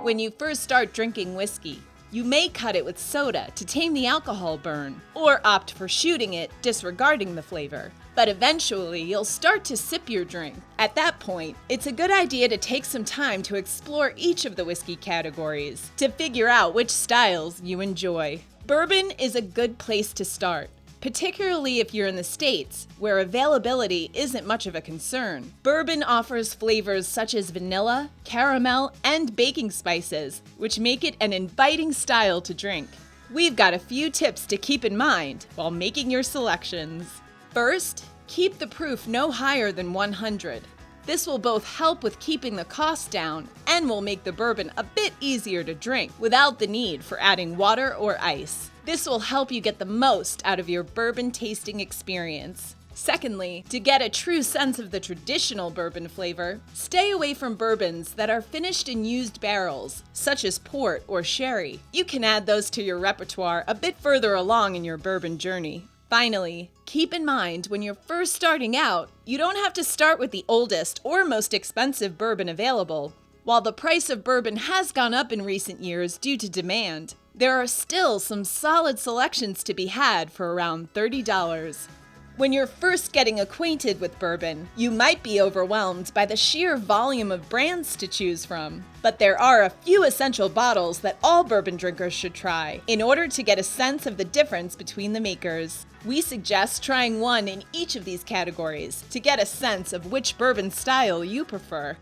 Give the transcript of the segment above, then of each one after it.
When you first start drinking whiskey, you may cut it with soda to tame the alcohol burn, or opt for shooting it, disregarding the flavor. But eventually, you'll start to sip your drink. At that point, it's a good idea to take some time to explore each of the whiskey categories to figure out which styles you enjoy. Bourbon is a good place to start, particularly if you're in the States, where availability isn't much of a concern. Bourbon offers flavors such as vanilla, caramel, and baking spices, which make it an inviting style to drink. We've got a few tips to keep in mind while making your selections. First, keep the proof no higher than 100. This will both help with keeping the cost down and will make the bourbon a bit easier to drink without the need for adding water or ice. This will help you get the most out of your bourbon tasting experience. Secondly, to get a true sense of the traditional bourbon flavor, stay away from bourbons that are finished in used barrels, such as port or sherry. You can add those to your repertoire a bit further along in your bourbon journey. Finally, keep in mind when you're first starting out, you don't have to start with the oldest or most expensive bourbon available. While the price of bourbon has gone up in recent years due to demand, there are still some solid selections to be had for around $30. When you're first getting acquainted with bourbon, you might be overwhelmed by the sheer volume of brands to choose from. But there are a few essential bottles that all bourbon drinkers should try in order to get a sense of the difference between the makers. We suggest trying one in each of these categories to get a sense of which bourbon style you prefer.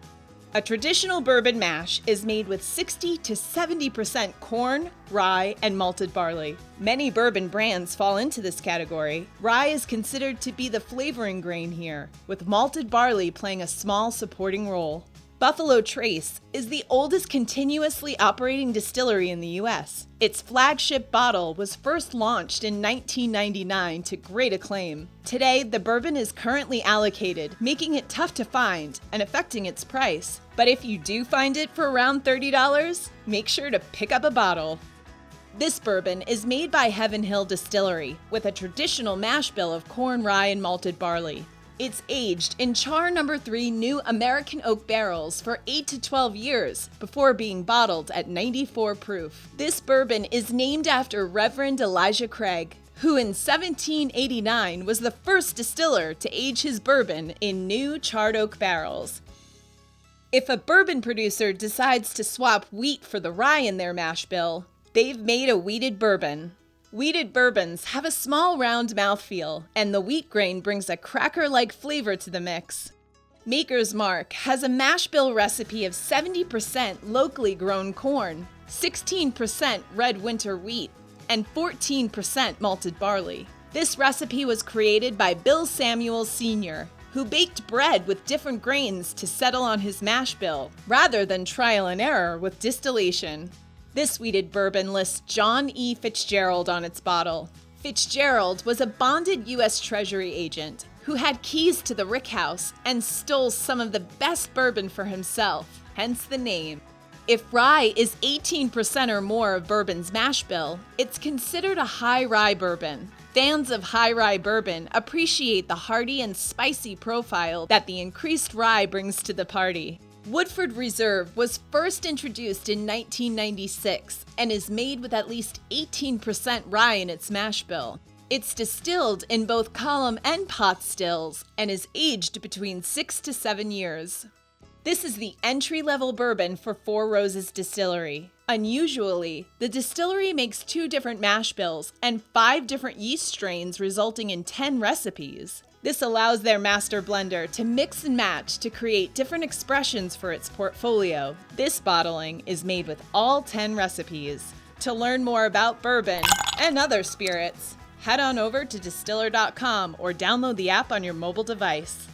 A traditional bourbon mash is made with 60 to 70% corn, rye, and malted barley. Many bourbon brands fall into this category. Rye is considered to be the flavoring grain here, with malted barley playing a small supporting role. Buffalo Trace is the oldest continuously operating distillery in the U.S. Its flagship bottle was first launched in 1999 to great acclaim. Today, the bourbon is currently allocated, making it tough to find and affecting its price. But if you do find it for around $30, make sure to pick up a bottle. This bourbon is made by Heaven Hill Distillery with a traditional mash bill of corn, rye, and malted barley. It's aged in Char No. 3 new American oak barrels for 8 to 12 years before being bottled at 94 proof. This bourbon is named after Reverend Elijah Craig, who in 1789 was the first distiller to age his bourbon in new charred oak barrels. If a bourbon producer decides to swap wheat for the rye in their mash bill, they've made a wheated bourbon. Wheated bourbons have a small round mouthfeel, and the wheat grain brings a cracker-like flavor to the mix. Maker's Mark has a mash bill recipe of 70% locally grown corn, 16% red winter wheat, and 14% malted barley. This recipe was created by Bill Samuels Sr., who baked bread with different grains to settle on his mash bill, rather than trial and error with distillation. This wheated bourbon lists John E. Fitzgerald on its bottle. Fitzgerald was a bonded U.S. Treasury agent who had keys to the Rick House and stole some of the best bourbon for himself, hence the name. If rye is 18% or more of bourbon's mash bill, it's considered a HIGH-RYE bourbon. Fans of HIGH-RYE bourbon appreciate the hearty and spicy profile that the increased rye brings to the party. Woodford Reserve was first introduced in 1996 and is made with at least 18% rye in its mash bill. It's distilled in both column and pot stills and is aged between 6 to 7 years. This is the entry-level bourbon for Four Roses Distillery. Unusually, the distillery makes 2 different mash bills and 5 different yeast strains, resulting in 10 recipes. This allows their master blender to mix and match to create different expressions for its portfolio. This bottling is made with all 10 recipes. To learn more about bourbon and other spirits, head on over to distiller.com or download the app on your mobile device.